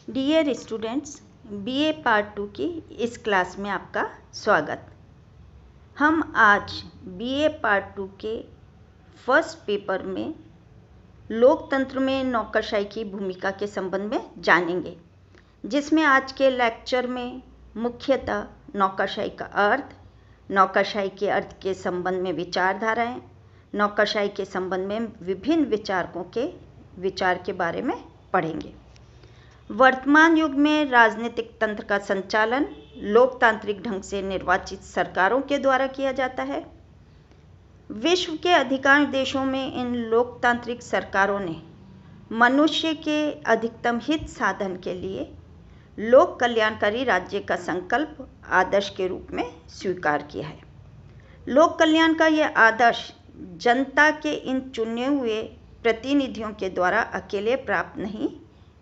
Dear students, BA part 2 की इस class में आपका स्वागत। हम आज बीए पार्ट 2 के फर्स्ट पेपर में लोकतंत्र में नौकरशाही की भूमिका के संबंध में जानेंगे, जिसमें आज के लेक्चर में मुख्यतः नौकरशाही का अर्थ, नौकरशाही के अर्थ के संबंध में विचारधाराएं, नौकरशाही के संबंध में विभिन्न विचारकों के विचार के बारे में पढ़ेंगे। वर्तमान युग में राजनीतिक तंत्र का संचालन लोकतांत्रिक ढंग से निर्वाचित सरकारों के द्वारा किया जाता है। विश्व के अधिकांश देशों में इन लोकतांत्रिक सरकारों ने मनुष्य के अधिकतम हित साधन के लिए लोक कल्याणकारी राज्य का संकल्प आदर्श के रूप में स्वीकार किया है। लोक कल्याण का यह आदर्श जनता के इन चुने हुए प्रतिनिधियों के द्वारा अकेले प्राप्त नहीं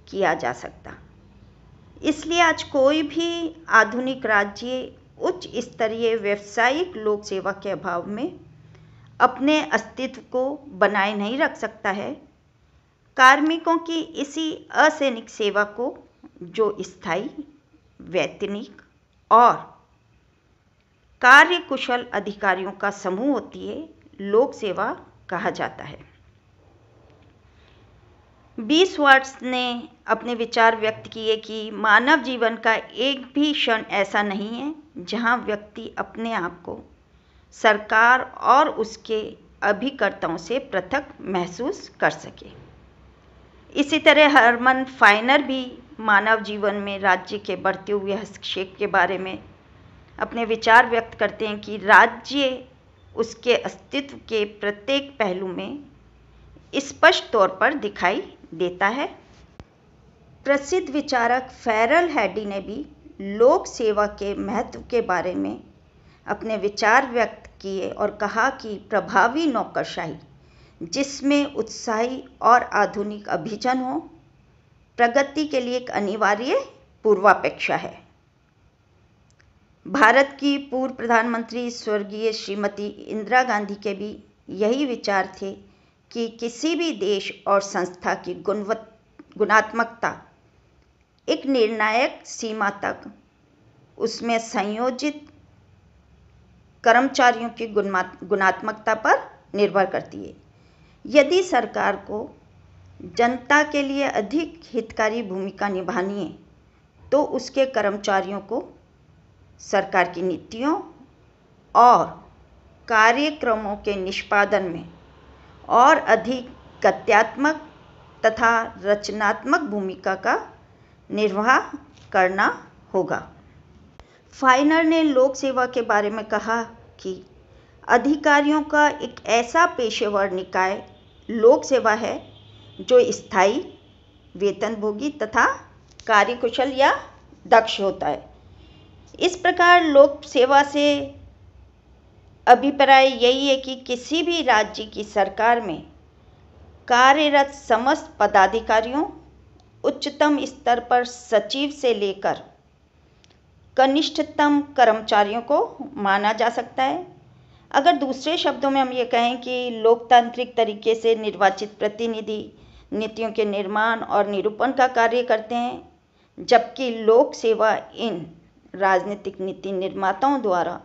किया जा सकता। इसलिए आज कोई भी आधुनिक राज्य उच्च स्तरीय व्यावसायिक लोक सेवा के अभाव में अपने अस्तित्व को बनाए नहीं रख सकता है। कार्मिकों की इसी असैनिक सेवा को, जो स्थायी, वैतनिक और कार्यकुशल अधिकारियों का समूह होती है, लोक सेवा कहा जाता है। बीसवर्ट्स ने अपने विचार व्यक्त किए कि मानव जीवन का एक भी क्षण ऐसा नहीं है जहां व्यक्ति अपने आप को सरकार और उसके अभिकर्ताओं से पृथक महसूस कर सके। इसी तरह हरमन फाइनर भी मानव जीवन में राज्य के बढ़ते हुए हस्तक्षेप के बारे में अपने विचार व्यक्त करते हैं कि राज्य उसके अस्तित्व के प्रत्येक पहलू में स्पष्ट तौर पर दिखाई देता है। प्रसिद्ध विचारक फेरल हैडी ने भी लोक सेवा के महत्व के बारे में अपने विचार व्यक्त किए और कहा कि प्रभावी नौकरशाही, जिसमें उत्साही और आधुनिक अभिजन हो, प्रगति के लिए एक अनिवार्य पूर्वापेक्षा है। भारत की पूर्व प्रधानमंत्री स्वर्गीय श्रीमती इंदिरा गांधी के भी यही विचार थे कि किसी भी देश और संस्था की गुणात्मकता एक निर्णायक सीमा तक उसमें संयोजित कर्मचारियों की गुणात्मकता पर निर्भर करती है। यदि सरकार को जनता के लिए अधिक हितकारी भूमिका निभानी है, तो उसके कर्मचारियों को सरकार की नीतियों और कार्यक्रमों के निष्पादन में और अधिक गत्यात्मक तथा रचनात्मक भूमिका का निर्वाह करना होगा। फाइनर ने लोक सेवा के बारे में कहा कि अधिकारियों का एक ऐसा पेशेवर निकाय लोक सेवा है जो स्थायी, वेतनभोगी तथा कार्यकुशल या दक्ष होता है। इस प्रकार लोक सेवा से अभिप्राय यही है कि किसी भी राज्य की सरकार में कार्यरत समस्त पदाधिकारियों, उच्चतम स्तर पर सचिव से लेकर कनिष्ठतम कर्मचारियों को माना जा सकता है। अगर दूसरे शब्दों में हम ये कहें कि लोकतांत्रिक तरीके से निर्वाचित प्रतिनिधि नीतियों के निर्माण और निरूपण का कार्य करते हैं, जबकि लोक सेवा इन राजनीतिक नीति निर्माताओं द्वारा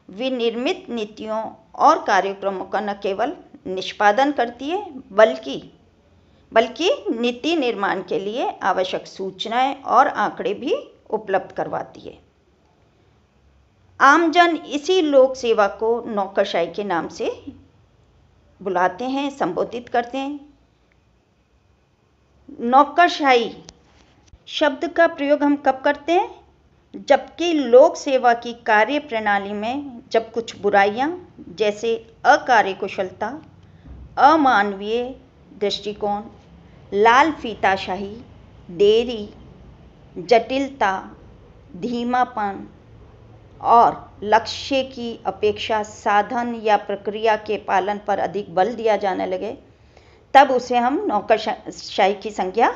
विनिर्मित नीतियों और कार्यक्रमों का न केवल निष्पादन करती है, बल्कि नीति निर्माण के लिए आवश्यक सूचनाएं और आंकड़े भी उपलब्ध करवाती है। आमजन इसी लोक सेवा को नौकरशाही के नाम से बुलाते हैं, संबोधित करते हैं। नौकरशाही शब्द का प्रयोग हम कब करते हैं? जबकि लोक सेवा की कार्य प्रणाली में जब कुछ बुराइयां जैसे अकार्यकुशलता, अमानवीय दृष्टिकोण, लाल फीताशाही, देरी, जटिलता, धीमापन और लक्ष्य की अपेक्षा साधन या प्रक्रिया के पालन पर अधिक बल दिया जाने लगे, तब उसे हम नौकरशाही की संज्ञा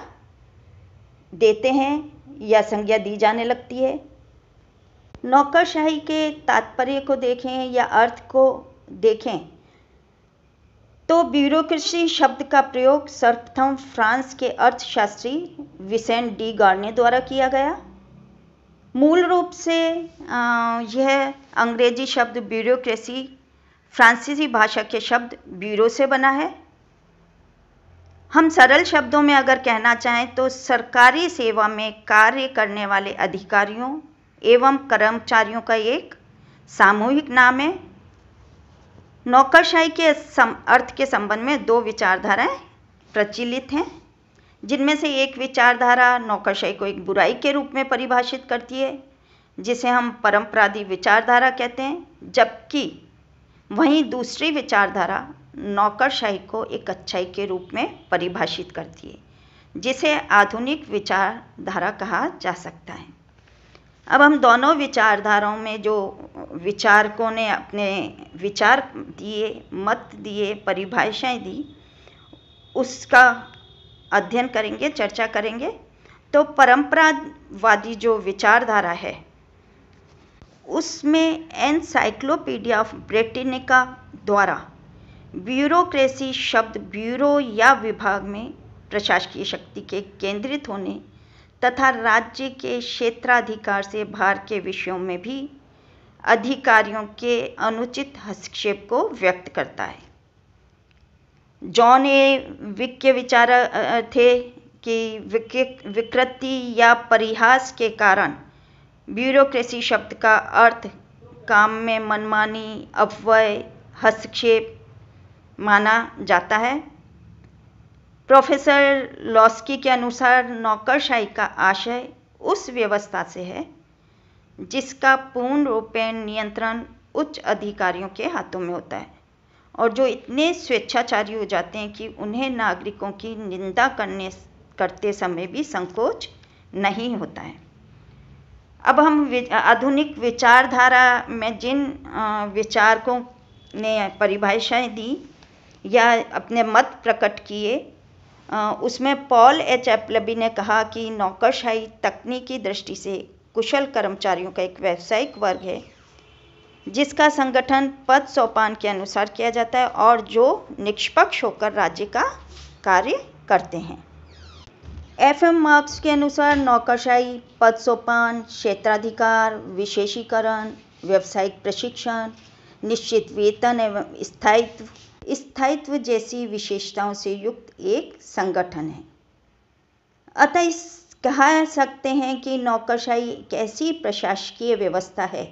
देते हैं या संज्ञा दी जाने लगती है। नौकरशाही के तात्पर्य को देखें या अर्थ को देखें तो ब्यूरोक्रेसी शब्द का प्रयोग सर्वप्रथम फ्रांस के अर्थशास्त्री विसेंट डी गार्ने द्वारा किया गया। मूल रूप से यह अंग्रेजी शब्द ब्यूरोक्रेसी फ्रांसीसी भाषा के शब्द ब्यूरो से बना है। हम सरल शब्दों में अगर कहना चाहें तो सरकारी सेवा में कार्य करने वाले अधिकारियों एवं कर्मचारियों का एक सामूहिक नाम है। नौकरशाही के अर्थ के संबंध में दो विचारधाराएं प्रचलित हैं, जिनमें से एक विचारधारा नौकरशाही को एक बुराई के रूप में परिभाषित करती है, जिसे हम परंपरादी विचारधारा कहते हैं, जबकि वहीं दूसरी विचारधारा नौकरशाही को एक अच्छाई के रूप में परिभाषित करती है, जिसे आधुनिक विचारधारा कहा जा सकता है। अब हम दोनों विचारधाराओं में जो विचारकों ने अपने विचार दिए, मत दिए, परिभाषाएं दी, उसका अध्ययन करेंगे, चर्चा करेंगे। तो परंपरावादी जो विचारधारा है उसमें एनसाइक्लोपीडिया ऑफ ब्रिटानिका द्वारा ब्यूरोक्रेसी शब्द ब्यूरो या विभाग में प्रशासकीय शक्ति के केंद्रित होने तथा राज्य के क्षेत्राधिकार से बाहर के विषयों में भी अधिकारियों के अनुचित हस्तक्षेप को व्यक्त करता है। जॉन ए विक के विचार थे कि विकृति या परिहास के कारण ब्यूरोक्रेसी शब्द का अर्थ काम में मनमानी, अपव्यय, हस्तक्षेप माना जाता है। प्रोफेसर लॉस्की के अनुसार नौकरशाही का आशय उस व्यवस्था से है जिसका पूर्ण रूपेण नियंत्रण उच्च अधिकारियों के हाथों में होता है और जो इतने स्वेच्छाचारी हो जाते हैं कि उन्हें नागरिकों की निंदा करते समय भी संकोच नहीं होता है। अब हम आधुनिक विचारधारा में जिन विचारकों ने परिभाषाएं दी या अपने मत प्रकट किए, उसमें पॉल एच एपलबी ने कहा कि नौकरशाही तकनीकी दृष्टि से कुशल कर्मचारियों का एक व्यावसायिक वर्ग है जिसका संगठन पद सोपान के अनुसार किया जाता है और जो निष्पक्ष होकर राज्य का कार्य करते हैं। एफ.एम. मार्क्स के अनुसार नौकरशाही पद सोपान, क्षेत्राधिकार, विशेषीकरण, व्यावसायिक प्रशिक्षण, निश्चित वेतन एवं स्थायित्व जैसी विशेषताओं से युक्त एक संगठन है। अतः कह सकते हैं कि नौकरशाही एक ऐसी प्रशासकीय व्यवस्था है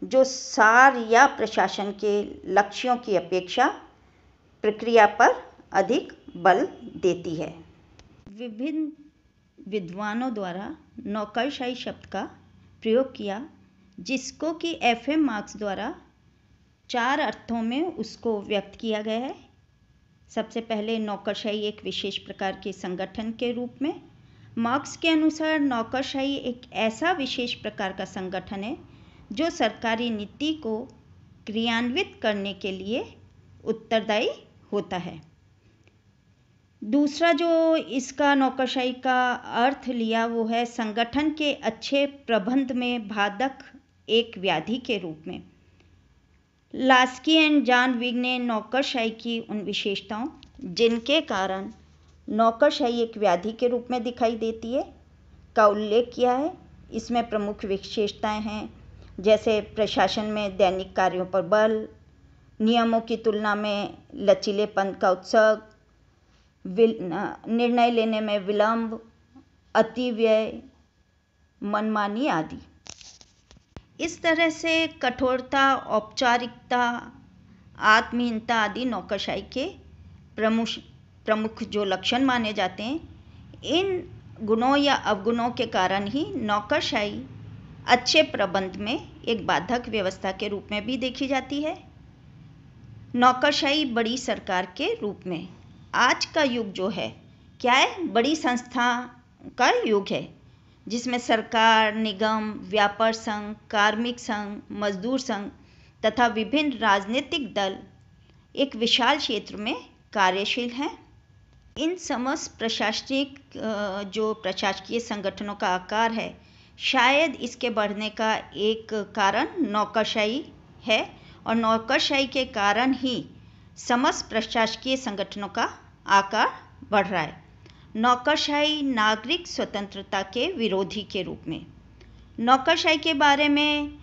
जो सार या प्रशासन के लक्ष्यों की अपेक्षा प्रक्रिया पर अधिक बल देती है। विभिन्न विद्वानों द्वारा नौकरशाही शब्द का प्रयोग किया, जिसको कि एफ.एम. मार्क्स द्वारा 4 अर्थों में उसको व्यक्त किया गया है। सबसे पहले नौकरशाही एक विशेष प्रकार के संगठन के रूप में। मार्क्स के अनुसार नौकरशाही एक ऐसा विशेष प्रकार का संगठन है जो सरकारी नीति को क्रियान्वित करने के लिए उत्तरदायी होता है। दूसरा जो इसका नौकरशाही का अर्थ लिया वो है संगठन के अच्छे प्रबंध में बाधक एक व्याधि के रूप में। लास्की एंड जॉन विग ने नौकरशाही की उन विशेषताओं जिनके कारण नौकरशाही एक व्याधि के रूप में दिखाई देती है का उल्लेख किया है। इसमें प्रमुख विशेषताएं हैं जैसे प्रशासन में दैनिक कार्यों पर बल, नियमों की तुलना में लचीलेपन का उत्सर्ग, निर्णय लेने में विलंब, अतिव्यय, मनमानी आदि। इस तरह से कठोरता, औपचारिकता, आत्महीनता आदि नौकरशाही के प्रमुख जो लक्षण माने जाते हैं, इन गुणों या अवगुणों के कारण ही नौकरशाही अच्छे प्रबंध में एक बाधक व्यवस्था के रूप में भी देखी जाती है। नौकरशाही बड़ी सरकार के रूप में आज का युग जो है क्या है, बड़ी संस्था का युग है जिसमें सरकार, निगम, व्यापार संघ, कार्मिक संघ, मजदूर संघ तथा विभिन्न राजनीतिक दल एक विशाल क्षेत्र में कार्यशील हैं। इन समस्त प्रशासनिक जो प्रशासकीय संगठनों का आकार है, शायद इसके बढ़ने का एक कारण नौकरशाही है और नौकरशाही के कारण ही समस्त प्रशासकीय संगठनों का आकार बढ़ रहा है। नौकरशाही नागरिक स्वतंत्रता के विरोधी के रूप में। नौकरशाही के बारे में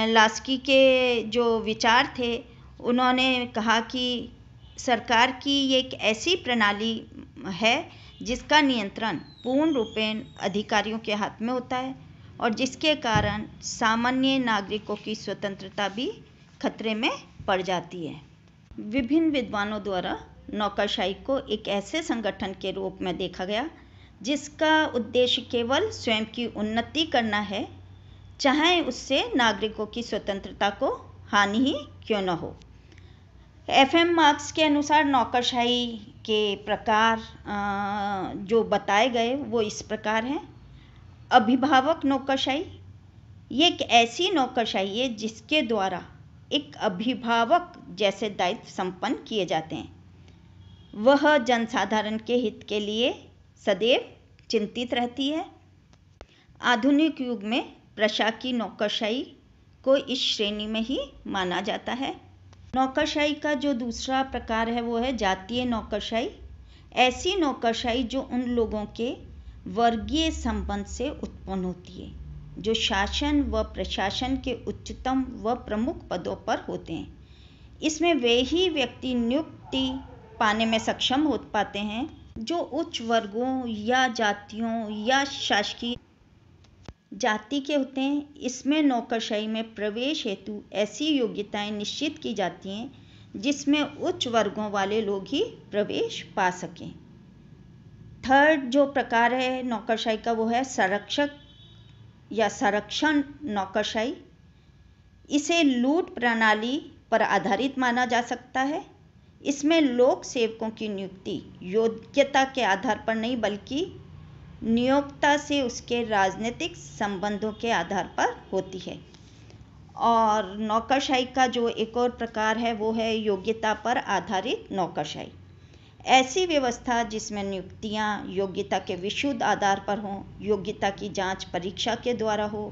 लास्की के जो विचार थे, उन्होंने कहा कि सरकार की एक ऐसी प्रणाली है जिसका नियंत्रण पूर्ण रूपेण अधिकारियों के हाथ में होता है और जिसके कारण सामान्य नागरिकों की स्वतंत्रता भी खतरे में पड़ जाती है। विभिन्न विद्वानों द्वारा नौकरशाही को एक ऐसे संगठन के रूप में देखा गया जिसका उद्देश्य केवल स्वयं की उन्नति करना है, चाहे उससे नागरिकों की स्वतंत्रता को हानि ही क्यों न हो। एफएम मार्क्स के अनुसार नौकरशाही के प्रकार जो बताए गए वो इस प्रकार हैं। अभिभावक नौकरशाही, ये एक ऐसी नौकरशाही है जिसके द्वारा एक अभिभावक जैसे दायित्व संपन्न किए जाते हैं। वह जनसाधारण के हित के लिए सदैव चिंतित रहती है। आधुनिक युग में प्रशासकीय नौकरशाही को इस श्रेणी में ही माना जाता है। नौकरशाही का जो दूसरा प्रकार है वो है जातीय नौकरशाही। ऐसी नौकरशाही जो उन लोगों के वर्गीय संबंध से उत्पन्न होती है जो शासन व प्रशासन के उच्चतम व प्रमुख पदों पर होते हैं। इसमें वे ही व्यक्ति नियुक्ति पाने में सक्षम हो पाते हैं जो उच्च वर्गों या जातियों या शासकीय जाति के होते हैं। इसमें नौकरशाही में प्रवेश हेतु ऐसी योग्यताएं निश्चित की जाती हैं जिसमें उच्च वर्गों वाले लोग ही प्रवेश पा सकें। थर्ड जो प्रकार है नौकरशाही का वो है संरक्षक या संरक्षण नौकरशाही। इसे लूट प्रणाली पर आधारित माना जा सकता है। इसमें लोक सेवकों की नियुक्ति योग्यता के आधार पर नहीं बल्कि नियोक्ता से उसके राजनीतिक संबंधों के आधार पर होती है। और नौकरशाही का जो एक और प्रकार है वो है योग्यता पर आधारित नौकरशाही। ऐसी व्यवस्था जिसमें नियुक्तियां योग्यता के विशुद्ध आधार पर हों, योग्यता की जांच परीक्षा के द्वारा हो,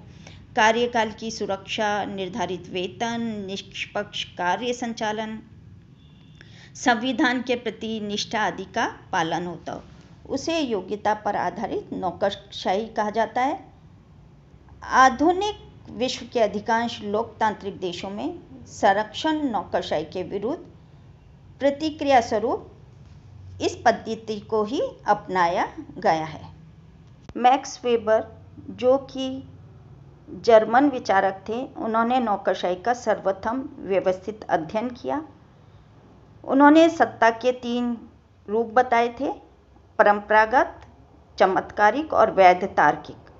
कार्यकाल की सुरक्षा, निर्धारित वेतन, निष्पक्ष कार्य संचालन, संविधान के प्रति निष्ठा आदि का पालन होता हो, उसे योग्यता पर आधारित नौकरशाही कहा जाता है। आधुनिक विश्व के अधिकांश लोकतांत्रिक देशों में संरक्षण नौकरशाही के विरुद्ध प्रतिक्रिया स्वरूप इस पद्धति को ही अपनाया गया है। मैक्स वेबर जो कि जर्मन विचारक थे, उन्होंने नौकरशाही का सर्वप्रथम व्यवस्थित अध्ययन किया। उन्होंने सत्ता के 3 रूप बताए थे: परंपरागत, चमत्कारिक और वैध तार्किक।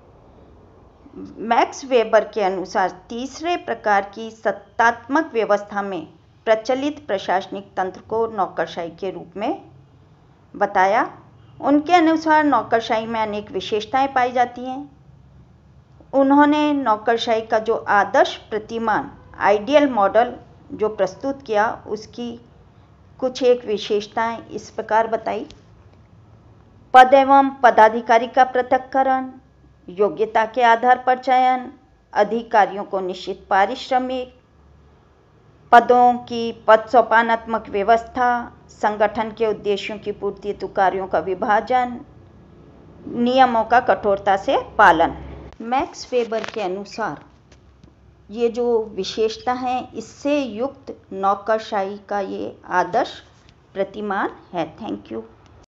मैक्स वेबर के अनुसार तीसरे प्रकार की सत्तात्मक व्यवस्था में प्रचलित प्रशासनिक तंत्र को नौकरशाही के रूप में बताया। उनके अनुसार नौकरशाही में अनेक विशेषताएं पाई जाती हैं। उन्होंने नौकरशाही का जो आदर्श प्रतिमान आइडियल मॉडल जो प्रस्तुत किया उसकी कुछ एक विशेषताएं इस प्रकार बताई: पद एवं पदाधिकारी का पृथक्करण, योग्यता के आधार पर चयन, अधिकारियों को निश्चित पारिश्रमिक, पदों की पद सोपानात्मक व्यवस्था, संगठन के उद्देश्यों की पूर्ति हेतु कार्यों का विभाजन, नियमों का कठोरता से पालन। मैक्स वेबर के अनुसार ये जो विशेषता है इससे युक्त नौकरशाही का ये आदर्श प्रतिमान है। Thank you.